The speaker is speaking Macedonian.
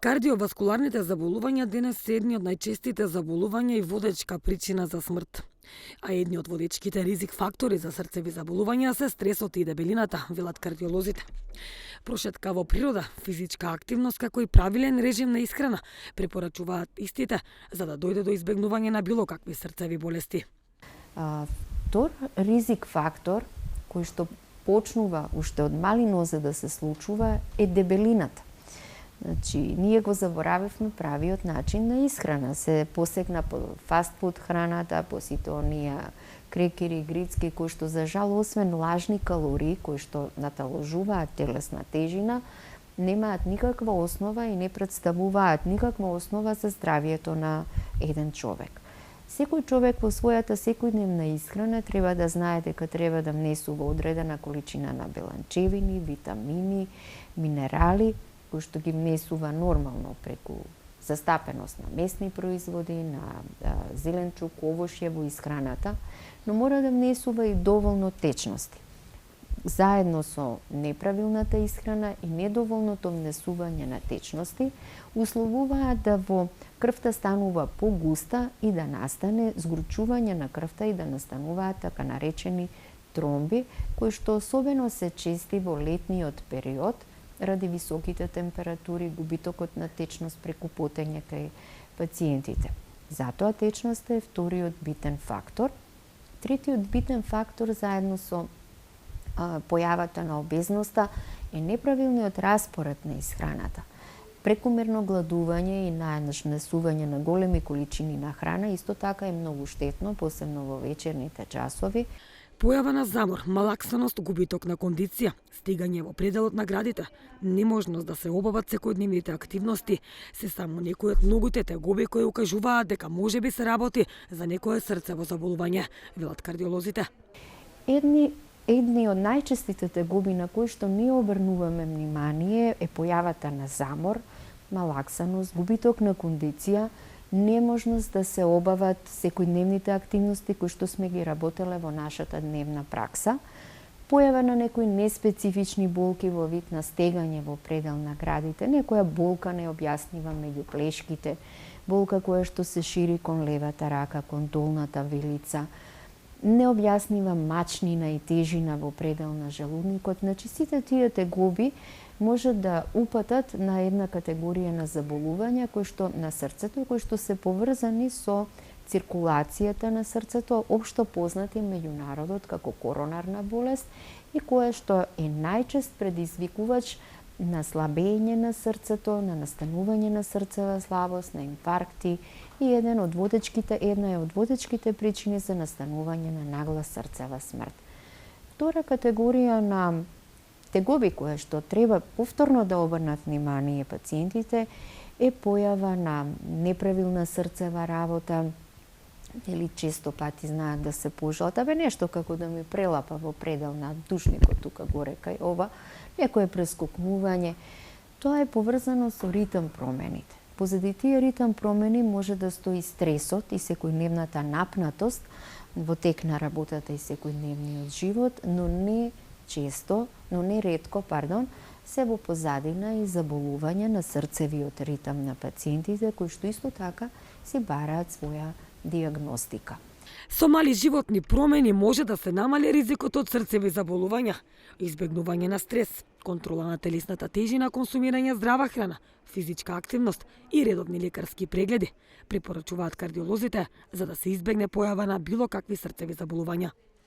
Кардиоваскуларните заболувања денес се едни од најчестите заболувања и водечка причина за смрт. А едни од водечките ризик фактори за срцеви заболувања се стресот и дебелината, велат кардиолозите. Прошетка во природа, физичка активност како и правилен режим на исхрана препорачуваат истите за да дојде до избегнување на било какви срцеви болести. Втор ризик фактор кој што почнува уште од мали нозе да се случува е дебелината. Значи, ние го заборавивме правиот начин на исхрана. Се посегна по фастфуд храната, по сите оние крекери, грицки, кои што за жал, освен лажни калории, кои што наталожуваат телесна тежина, немаат никаква основа и не представуваат никаква основа за здравието на еден човек. Секој човек во својата секојдневна исхрана треба да знае дека треба да внесува одредена количина на беланчевини, витамини, минерали, кои што ги внесува нормално преку застапеност на месни производи, на зеленчук, овошје во исхраната, но мора да внесува и доволно течности. Заедно со неправилната исхрана и недоволното внесување на течности условуваат да во крвта станува погуста и да настане згручување на крвта и да настануваат така наречени тромби, кои што особено се чести во летниот период ради високите температури, губитокот на течност преку потење кај пациентите. Затоа течноста е вториот битен фактор. Третиот битен фактор заедно со појавата на обезноста е неправилниот распоред на исхраната. Прекумерно гладување и наеднаш внесување на големи количини на храна исто така е многу штетно, посебно во вечерните часови. Појава на замор, малаксаност, губиток на кондиција, стигање во пределот на градите, неможност да се обават секојдневните активности, се само некои од многуте тегоби кои укажуваат дека можеби се работи за некое срцево заболување, велат кардиолозите. Едни од најчестите тегоби на кои што не обрнуваме внимание е појавата на замор, малаксаност, губиток на кондиција, неможност да се обават секојдневните активности кои што сме ги работеле во нашата дневна пракса, појава на некои неспецифични болки во вид на стегање во предел на градите, некоја болка необјаснива меѓу плешките, болка која што се шири кон левата рака, кон долната вилица, необјаснива мачнина и тежина во предел на желудникот. Значи, сите тие тегоби може да упатат на една категорија на заболувања кои што на срцето, кои што се поврзани со циркулацијата на срцето, општо познати меѓу народот како коронарна болест и која што е најчест предизвикувач на слабење на срцето, на настанување на срцева слабост, на инфаркти и една е од водечките причини за настанување на нагла срцева смрт. Втора категорија на тегоби која што треба повторно да обрнат внимание пациентите е појава на неправилна срцева работа, или често пати знаат да се пожалат, нешто како да ми прелапа во предел на душникот тука горе кај ова, некое прескокнување. Тоа е поврзано со ритм промените. Позади тие ритм промени може да стои стресот и секојдневната напнатост во тек на работата и секојдневниот живот, но не ретко, се во позадина и заболување на срцевиот ритм на пациентите, кои што исто така си бараат своја диагностика. Со мали животни промени може да се намали ризикот од срцеви заболувања, избегнување на стрес, контрола на телесната тежина, консумирање здрава храна, физичка активност и редовни лекарски прегледи, препорачуваат кардиолозите за да се избегне појава на било какви срцеви заболувања.